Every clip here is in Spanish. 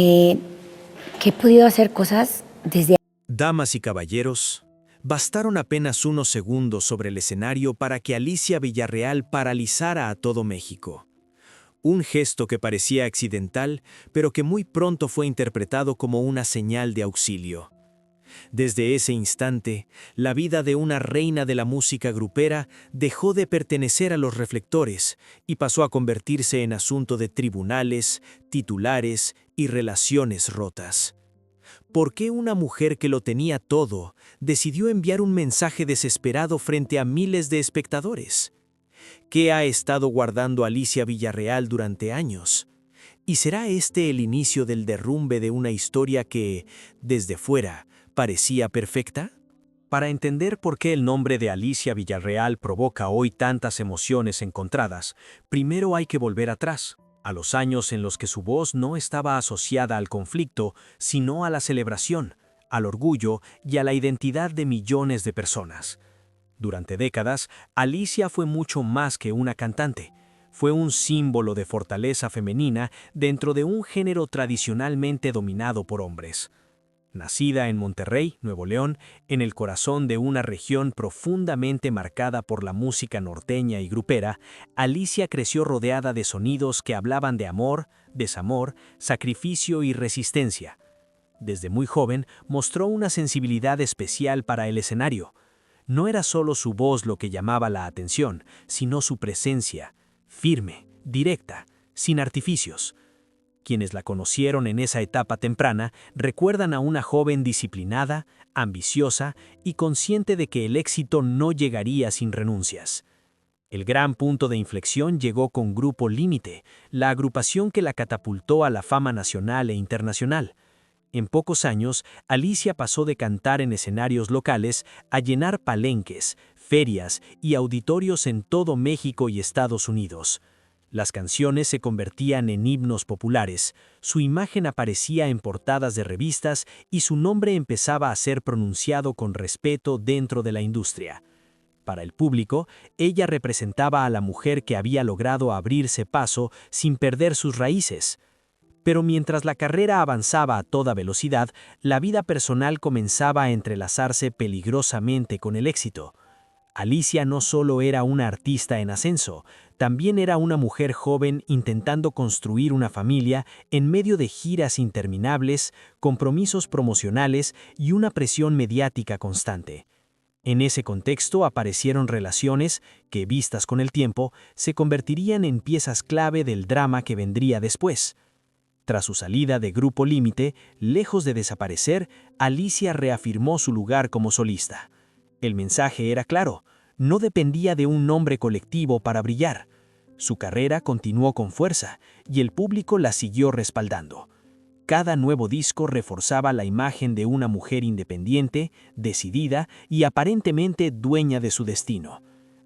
Eh, que he podido hacer cosas desde. Damas y caballeros, bastaron apenas unos segundos sobre el escenario para que Alicia Villarreal paralizara a todo México. Un gesto que parecía accidental, pero que muy pronto fue interpretado como una señal de auxilio. Desde ese instante, la vida de una reina de la música grupera dejó de pertenecer a los reflectores y pasó a convertirse en asunto de tribunales, titulares y relaciones rotas. ¿Por qué una mujer que lo tenía todo decidió enviar un mensaje desesperado frente a miles de espectadores? ¿Qué ha estado guardando Alicia Villarreal durante años? ¿Y será este el inicio del derrumbe de una historia que, desde fuera, parecía perfecta? Para entender por qué el nombre de Alicia Villarreal provoca hoy tantas emociones encontradas, primero hay que volver atrás, a los años en los que su voz no estaba asociada al conflicto, sino a la celebración, al orgullo y a la identidad de millones de personas. Durante décadas, Alicia fue mucho más que una cantante. Fue un símbolo de fortaleza femenina dentro de un género tradicionalmente dominado por hombres. Nacida en Monterrey, Nuevo León, en el corazón de una región profundamente marcada por la música norteña y grupera, Alicia creció rodeada de sonidos que hablaban de amor, desamor, sacrificio y resistencia. Desde muy joven mostró una sensibilidad especial para el escenario. No era solo su voz lo que llamaba la atención, sino su presencia, firme, directa, sin artificios. Quienes la conocieron en esa etapa temprana recuerdan a una joven disciplinada, ambiciosa y consciente de que el éxito no llegaría sin renuncias. El gran punto de inflexión llegó con Grupo Límite, la agrupación que la catapultó a la fama nacional e internacional. En pocos años, Alicia pasó de cantar en escenarios locales a llenar palenques, ferias y auditorios en todo México y Estados Unidos. Las canciones se convertían en himnos populares, su imagen aparecía en portadas de revistas y su nombre empezaba a ser pronunciado con respeto dentro de la industria. Para el público, ella representaba a la mujer que había logrado abrirse paso sin perder sus raíces. Pero mientras la carrera avanzaba a toda velocidad, la vida personal comenzaba a entrelazarse peligrosamente con el éxito. Alicia no solo era una artista en ascenso, también era una mujer joven intentando construir una familia en medio de giras interminables, compromisos promocionales y una presión mediática constante. En ese contexto aparecieron relaciones que, vistas con el tiempo, se convertirían en piezas clave del drama que vendría después. Tras su salida de Grupo Límite, lejos de desaparecer, Alicia reafirmó su lugar como solista. El mensaje era claro, no dependía de un nombre colectivo para brillar. Su carrera continuó con fuerza y el público la siguió respaldando. Cada nuevo disco reforzaba la imagen de una mujer independiente, decidida y aparentemente dueña de su destino.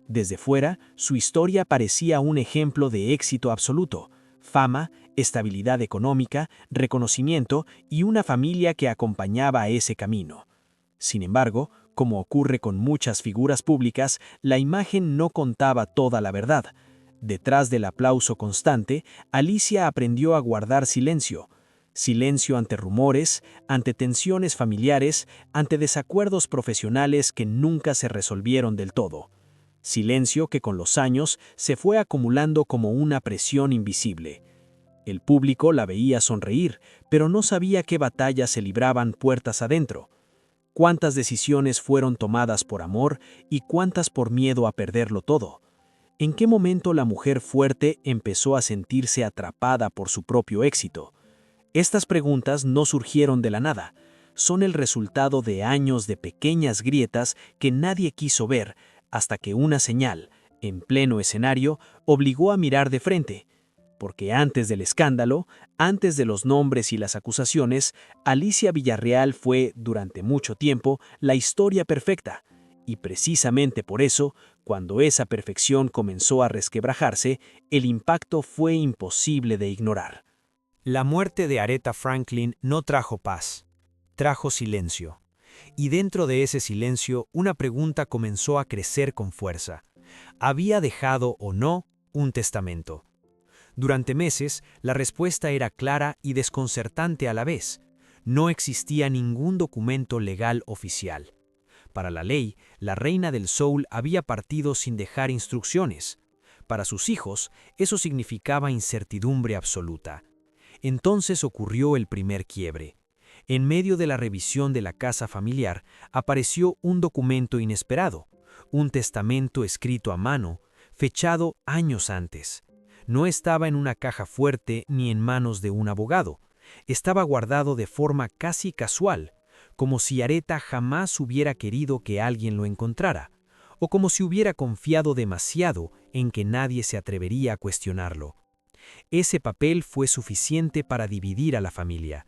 Desde fuera, su historia parecía un ejemplo de éxito absoluto: fama, estabilidad económica, reconocimiento y una familia que acompañaba ese camino. Sin embargo, como ocurre con muchas figuras públicas, la imagen no contaba toda la verdad. Detrás del aplauso constante, Alicia aprendió a guardar silencio. Silencio ante rumores, ante tensiones familiares, ante desacuerdos profesionales que nunca se resolvieron del todo. Silencio que con los años se fue acumulando como una presión invisible. El público la veía sonreír, pero no sabía qué batallas se libraban puertas adentro. Cuántas decisiones fueron tomadas por amor y cuántas por miedo a perderlo todo. ¿En qué momento la mujer fuerte empezó a sentirse atrapada por su propio éxito? Estas preguntas no surgieron de la nada. Son el resultado de años de pequeñas grietas que nadie quiso ver, hasta que una señal, en pleno escenario, obligó a mirar de frente. Porque antes del escándalo, antes de los nombres y las acusaciones, Alicia Villarreal fue, durante mucho tiempo, la historia perfecta. Y precisamente por eso, cuando esa perfección comenzó a resquebrajarse, el impacto fue imposible de ignorar. La muerte de Aretha Franklin no trajo paz, trajo silencio. Y dentro de ese silencio, una pregunta comenzó a crecer con fuerza. ¿Había dejado o no un testamento? Durante meses, la respuesta era clara y desconcertante a la vez. No existía ningún documento legal oficial. Para la ley, la reina del Soul había partido sin dejar instrucciones. Para sus hijos, eso significaba incertidumbre absoluta. Entonces ocurrió el primer quiebre. En medio de la revisión de la casa familiar, apareció un documento inesperado, un testamento escrito a mano, fechado años antes. No estaba en una caja fuerte ni en manos de un abogado. Estaba guardado de forma casi casual, como si Aretha jamás hubiera querido que alguien lo encontrara, o como si hubiera confiado demasiado en que nadie se atrevería a cuestionarlo. Ese papel fue suficiente para dividir a la familia.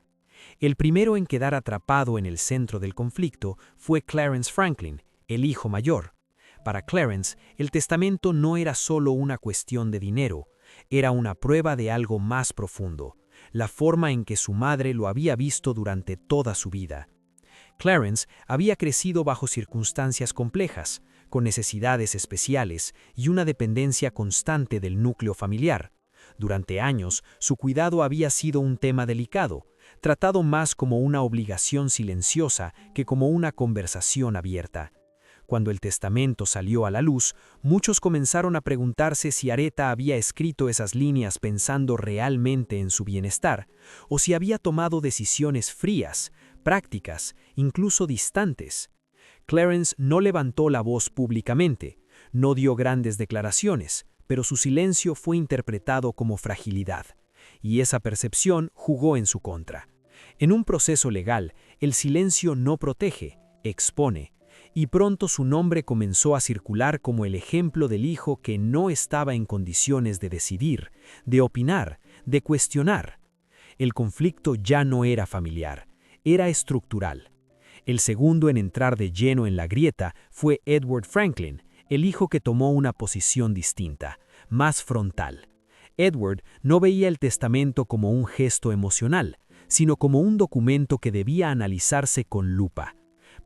El primero en quedar atrapado en el centro del conflicto fue Clarence Franklin, el hijo mayor. Para Clarence, el testamento no era solo una cuestión de dinero, era una prueba de algo más profundo, la forma en que su madre lo había visto durante toda su vida. Clarence había crecido bajo circunstancias complejas, con necesidades especiales y una dependencia constante del núcleo familiar. Durante años, su cuidado había sido un tema delicado, tratado más como una obligación silenciosa que como una conversación abierta. Cuando el testamento salió a la luz, muchos comenzaron a preguntarse si Aretha había escrito esas líneas pensando realmente en su bienestar, o si había tomado decisiones frías, prácticas, incluso distantes. Clarence no levantó la voz públicamente, no dio grandes declaraciones, pero su silencio fue interpretado como fragilidad, y esa percepción jugó en su contra. En un proceso legal, el silencio no protege, expone, y pronto su nombre comenzó a circular como el ejemplo del hijo que no estaba en condiciones de decidir, de opinar, de cuestionar. El conflicto ya no era familiar, era estructural. El segundo en entrar de lleno en la grieta fue Edward Franklin, el hijo que tomó una posición distinta, más frontal. Edward no veía el testamento como un gesto emocional, sino como un documento que debía analizarse con lupa.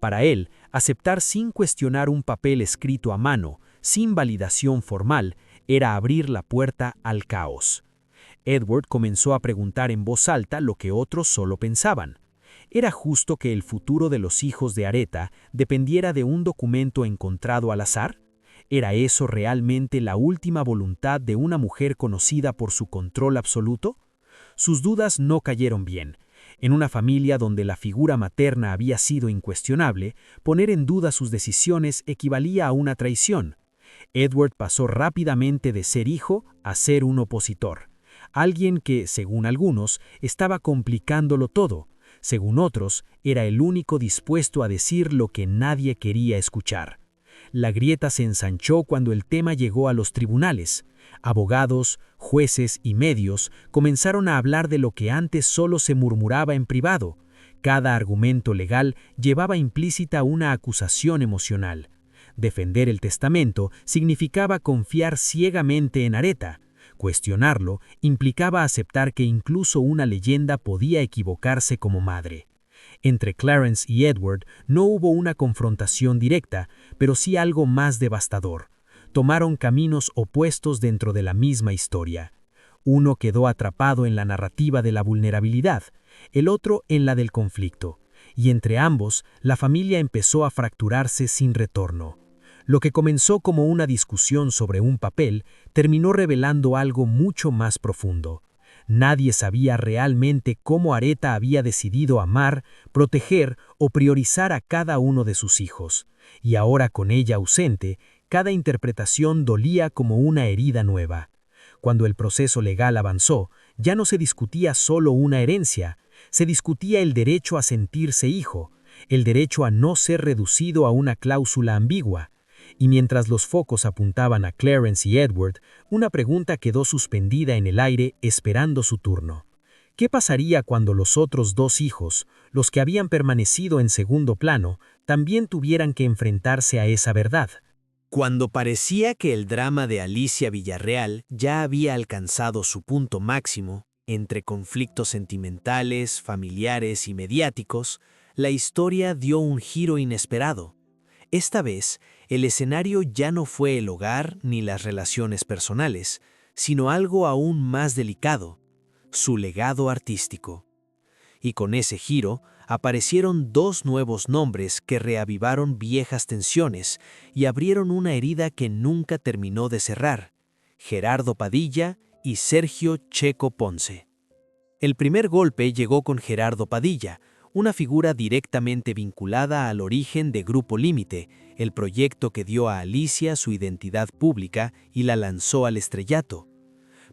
Para él, aceptar sin cuestionar un papel escrito a mano, sin validación formal, era abrir la puerta al caos. Edward comenzó a preguntar en voz alta lo que otros solo pensaban. ¿Era justo que el futuro de los hijos de Aretha dependiera de un documento encontrado al azar? ¿Era eso realmente la última voluntad de una mujer conocida por su control absoluto? Sus dudas no cayeron bien. En una familia donde la figura materna había sido incuestionable, poner en duda sus decisiones equivalía a una traición. Edward pasó rápidamente de ser hijo a ser un opositor. Alguien que, según algunos, estaba complicándolo todo. Según otros, era el único dispuesto a decir lo que nadie quería escuchar. La grieta se ensanchó cuando el tema llegó a los tribunales. Abogados, jueces y medios comenzaron a hablar de lo que antes solo se murmuraba en privado. Cada argumento legal llevaba implícita una acusación emocional. Defender el testamento significaba confiar ciegamente en Aretha. Cuestionarlo implicaba aceptar que incluso una leyenda podía equivocarse como madre. Entre Clarence y Edward no hubo una confrontación directa, pero sí algo más devastador. Tomaron caminos opuestos dentro de la misma historia. Uno quedó atrapado en la narrativa de la vulnerabilidad, el otro en la del conflicto, y entre ambos la familia empezó a fracturarse sin retorno. Lo que comenzó como una discusión sobre un papel terminó revelando algo mucho más profundo. Nadie sabía realmente cómo Aretha había decidido amar, proteger o priorizar a cada uno de sus hijos, y ahora con ella ausente, cada interpretación dolía como una herida nueva. Cuando el proceso legal avanzó, ya no se discutía solo una herencia, se discutía el derecho a sentirse hijo, el derecho a no ser reducido a una cláusula ambigua. Y mientras los focos apuntaban a Clarence y Edward, una pregunta quedó suspendida en el aire esperando su turno. ¿Qué pasaría cuando los otros dos hijos, los que habían permanecido en segundo plano, también tuvieran que enfrentarse a esa verdad? Cuando parecía que el drama de Alicia Villarreal ya había alcanzado su punto máximo, entre conflictos sentimentales, familiares y mediáticos, la historia dio un giro inesperado. Esta vez, el escenario ya no fue el hogar ni las relaciones personales, sino algo aún más delicado: su legado artístico. Y con ese giro aparecieron dos nuevos nombres que reavivaron viejas tensiones y abrieron una herida que nunca terminó de cerrar: Gerardo Padilla y Sergio Checo Ponce. El primer golpe llegó con Gerardo Padilla, una figura directamente vinculada al origen de Grupo Límite, el proyecto que dio a Alicia su identidad pública y la lanzó al estrellato.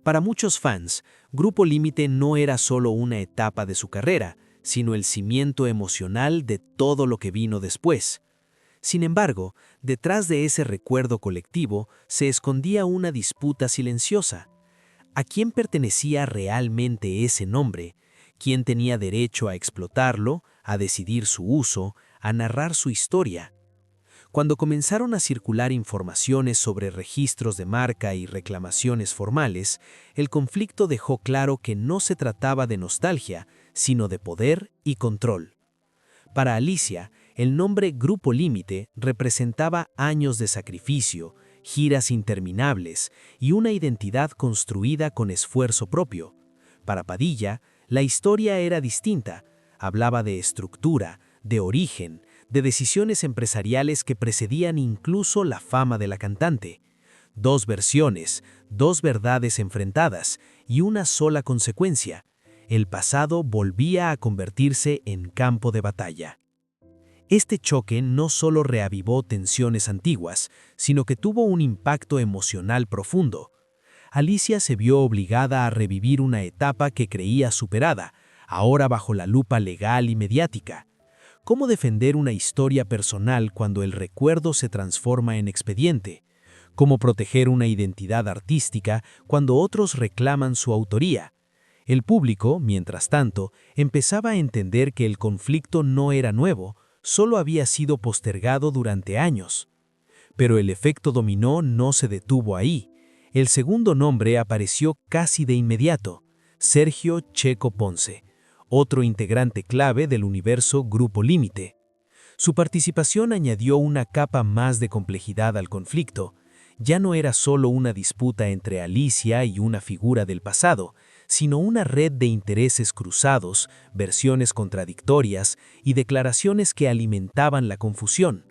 Para muchos fans, Grupo Límite no era solo una etapa de su carrera, sino el cimiento emocional de todo lo que vino después. Sin embargo, detrás de ese recuerdo colectivo se escondía una disputa silenciosa. ¿A quién pertenecía realmente ese nombre? ¿Quién tenía derecho a explotarlo, a decidir su uso, a narrar su historia? Cuando comenzaron a circular informaciones sobre registros de marca y reclamaciones formales, el conflicto dejó claro que no se trataba de nostalgia, sino de poder y control. Para Alicia, el nombre Grupo Límite representaba años de sacrificio, giras interminables y una identidad construida con esfuerzo propio. Para Padilla, la historia era distinta. Hablaba de estructura, de origen, de decisiones empresariales que precedían incluso la fama de la cantante. Dos versiones, dos verdades enfrentadas y una sola consecuencia: el pasado volvía a convertirse en campo de batalla. Este choque no solo reavivó tensiones antiguas, sino que tuvo un impacto emocional profundo. Alicia se vio obligada a revivir una etapa que creía superada, ahora bajo la lupa legal y mediática. ¿Cómo defender una historia personal cuando el recuerdo se transforma en expediente? ¿Cómo proteger una identidad artística cuando otros reclaman su autoría? El público, mientras tanto, empezaba a entender que el conflicto no era nuevo, solo había sido postergado durante años. Pero el efecto dominó no se detuvo ahí. El segundo nombre apareció casi de inmediato: Sergio Checo Ponce, otro integrante clave del universo Grupo Límite. Su participación añadió una capa más de complejidad al conflicto. Ya no era solo una disputa entre Alicia y una figura del pasado, sino una red de intereses cruzados, versiones contradictorias y declaraciones que alimentaban la confusión.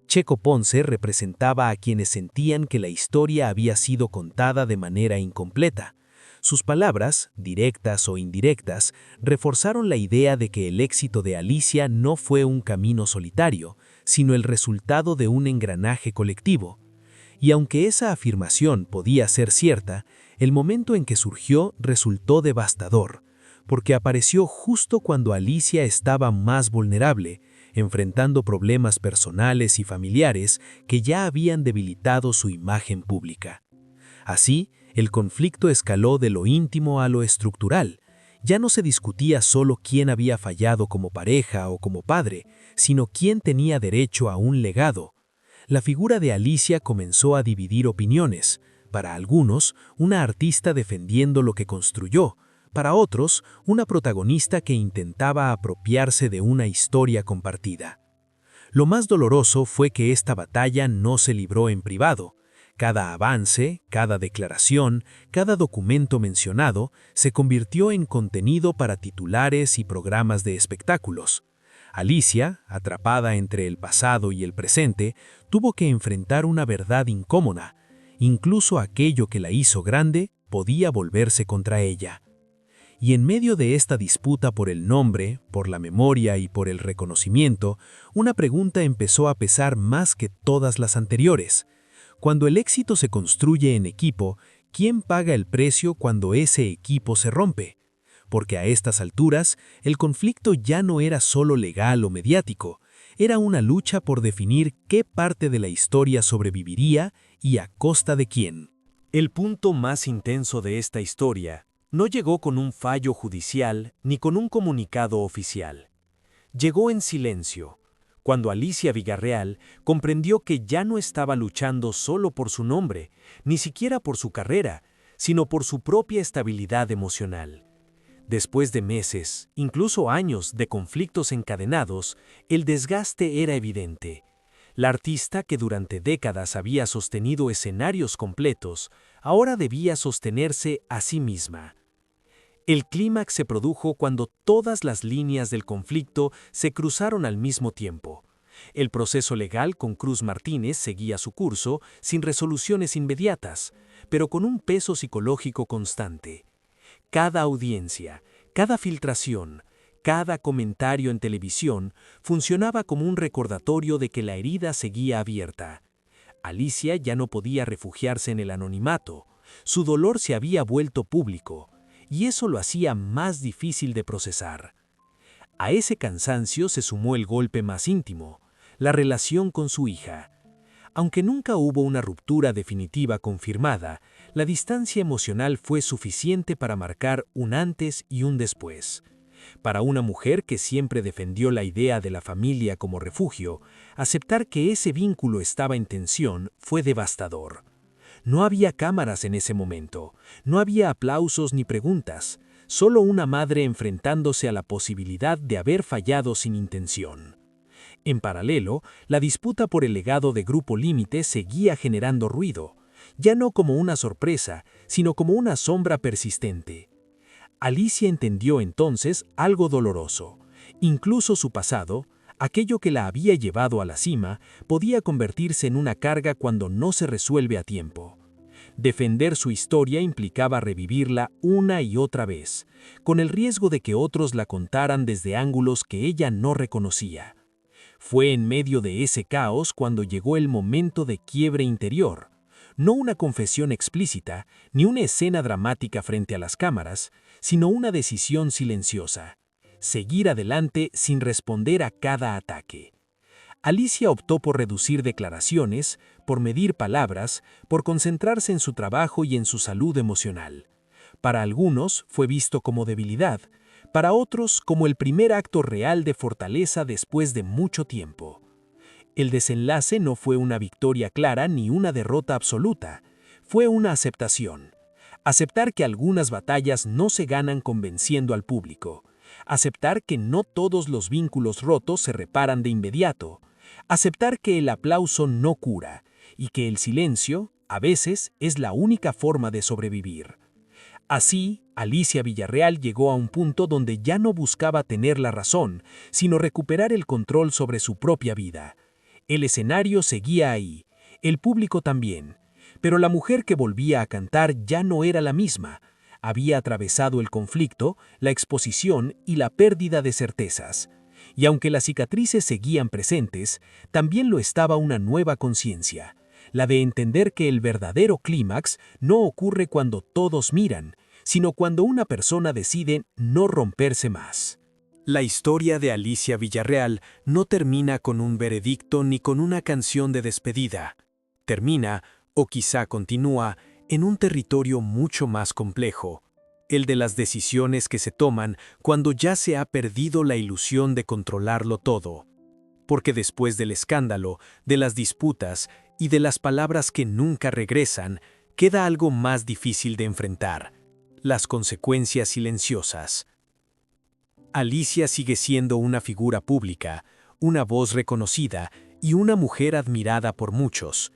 Checo Ponce representaba a quienes sentían que la historia había sido contada de manera incompleta. Sus palabras, directas o indirectas, reforzaron la idea de que el éxito de Alicia no fue un camino solitario, sino el resultado de un engranaje colectivo. Y aunque esa afirmación podía ser cierta, el momento en que surgió resultó devastador, porque apareció justo cuando Alicia estaba más vulnerable, enfrentando problemas personales y familiares que ya habían debilitado su imagen pública. Así, el conflicto escaló de lo íntimo a lo estructural. Ya no se discutía solo quién había fallado como pareja o como padre, sino quién tenía derecho a un legado. La figura de Alicia comenzó a dividir opiniones. Para algunos, una artista defendiendo lo que construyó; para otros, una protagonista que intentaba apropiarse de una historia compartida. Lo más doloroso fue que esta batalla no se libró en privado. Cada avance, cada declaración, cada documento mencionado se convirtió en contenido para titulares y programas de espectáculos. Alicia, atrapada entre el pasado y el presente, tuvo que enfrentar una verdad incómoda. Incluso aquello que la hizo grande podía volverse contra ella. Y en medio de esta disputa por el nombre, por la memoria y por el reconocimiento, una pregunta empezó a pesar más que todas las anteriores. Cuando el éxito se construye en equipo, ¿quién paga el precio cuando ese equipo se rompe? Porque a estas alturas, el conflicto ya no era solo legal o mediático, era una lucha por definir qué parte de la historia sobreviviría y a costa de quién. El punto más intenso de esta historia no llegó con un fallo judicial ni con un comunicado oficial. Llegó en silencio, cuando Alicia Villarreal comprendió que ya no estaba luchando solo por su nombre, ni siquiera por su carrera, sino por su propia estabilidad emocional. Después de meses, incluso años de conflictos encadenados, el desgaste era evidente. La artista, que durante décadas había sostenido escenarios completos, ahora debía sostenerse a sí misma. El clímax se produjo cuando todas las líneas del conflicto se cruzaron al mismo tiempo. El proceso legal con Cruz Martínez seguía su curso, sin resoluciones inmediatas, pero con un peso psicológico constante. Cada audiencia, cada filtración, cada comentario en televisión funcionaba como un recordatorio de que la herida seguía abierta. Alicia ya no podía refugiarse en el anonimato. Su dolor se había vuelto público, y eso lo hacía más difícil de procesar. A ese cansancio se sumó el golpe más íntimo, la relación con su hija. Aunque nunca hubo una ruptura definitiva confirmada, la distancia emocional fue suficiente para marcar un antes y un después. Para una mujer que siempre defendió la idea de la familia como refugio, aceptar que ese vínculo estaba en tensión fue devastador. No había cámaras en ese momento, no había aplausos ni preguntas, solo una madre enfrentándose a la posibilidad de haber fallado sin intención. En paralelo, la disputa por el legado de Grupo Límite seguía generando ruido, ya no como una sorpresa, sino como una sombra persistente. Alicia entendió entonces algo doloroso. Incluso su pasado, aquello que la había llevado a la cima, podía convertirse en una carga cuando no se resuelve a tiempo. Defender su historia implicaba revivirla una y otra vez, con el riesgo de que otros la contaran desde ángulos que ella no reconocía. Fue en medio de ese caos cuando llegó el momento de quiebre interior. No una confesión explícita, ni una escena dramática frente a las cámaras, sino una decisión silenciosa: seguir adelante sin responder a cada ataque. Alicia optó por reducir declaraciones, por medir palabras, por concentrarse en su trabajo y en su salud emocional. Para algunos fue visto como debilidad, para otros como el primer acto real de fortaleza después de mucho tiempo. El desenlace no fue una victoria clara ni una derrota absoluta, fue una aceptación. Aceptar que algunas batallas no se ganan convenciendo al público. Aceptar que no todos los vínculos rotos se reparan de inmediato. Aceptar que el aplauso no cura y que el silencio, a veces, es la única forma de sobrevivir. Así, Alicia Villarreal llegó a un punto donde ya no buscaba tener la razón, sino recuperar el control sobre su propia vida. El escenario seguía ahí, el público también, pero la mujer que volvía a cantar ya no era la misma. Había atravesado el conflicto, la exposición y la pérdida de certezas. Y aunque las cicatrices seguían presentes, también lo estaba una nueva conciencia, la de entender que el verdadero clímax no ocurre cuando todos miran, sino cuando una persona decide no romperse más. La historia de Alicia Villarreal no termina con un veredicto ni con una canción de despedida. Termina, o quizá continúa, en un territorio mucho más complejo, el de las decisiones que se toman cuando ya se ha perdido la ilusión de controlarlo todo. Porque después del escándalo, de las disputas y de las palabras que nunca regresan, queda algo más difícil de enfrentar: las consecuencias silenciosas. Alicia sigue siendo una figura pública, una voz reconocida y una mujer admirada por muchos.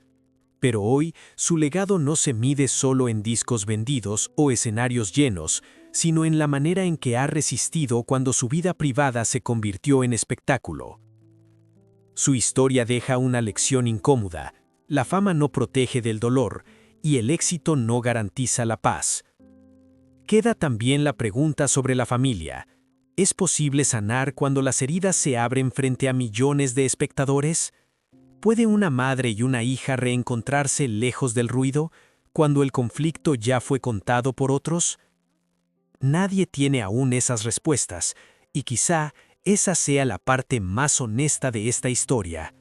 Pero hoy su legado no se mide solo en discos vendidos o escenarios llenos, sino en la manera en que ha resistido cuando su vida privada se convirtió en espectáculo. Su historia deja una lección incómoda: la fama no protege del dolor y el éxito no garantiza la paz. Queda también la pregunta sobre la familia. ¿Es posible sanar cuando las heridas se abren frente a millones de espectadores? ¿Puede una madre y una hija reencontrarse lejos del ruido, cuando el conflicto ya fue contado por otros? Nadie tiene aún esas respuestas, y quizá esa sea la parte más honesta de esta historia.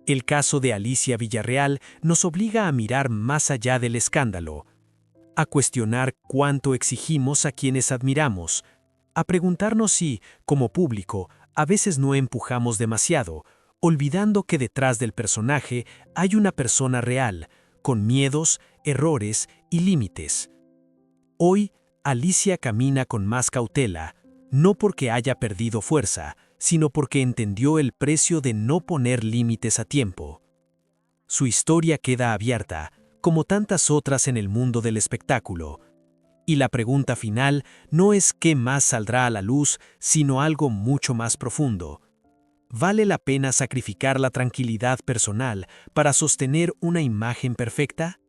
El caso de Alicia Villarreal nos obliga a mirar más allá del escándalo, a cuestionar cuánto exigimos a quienes admiramos, a preguntarnos si, como público, a veces no empujamos demasiado, olvidando que detrás del personaje hay una persona real, con miedos, errores y límites. Hoy, Alicia camina con más cautela, no porque haya perdido fuerza, sino porque entendió el precio de no poner límites a tiempo. Su historia queda abierta, como tantas otras en el mundo del espectáculo. Y la pregunta final no es qué más saldrá a la luz, sino algo mucho más profundo. ¿Vale la pena sacrificar la tranquilidad personal para sostener una imagen perfecta?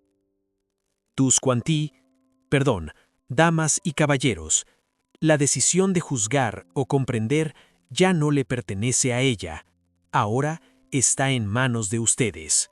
Damas y caballeros, la decisión de juzgar o comprender ya no le pertenece a ella. Ahora está en manos de ustedes.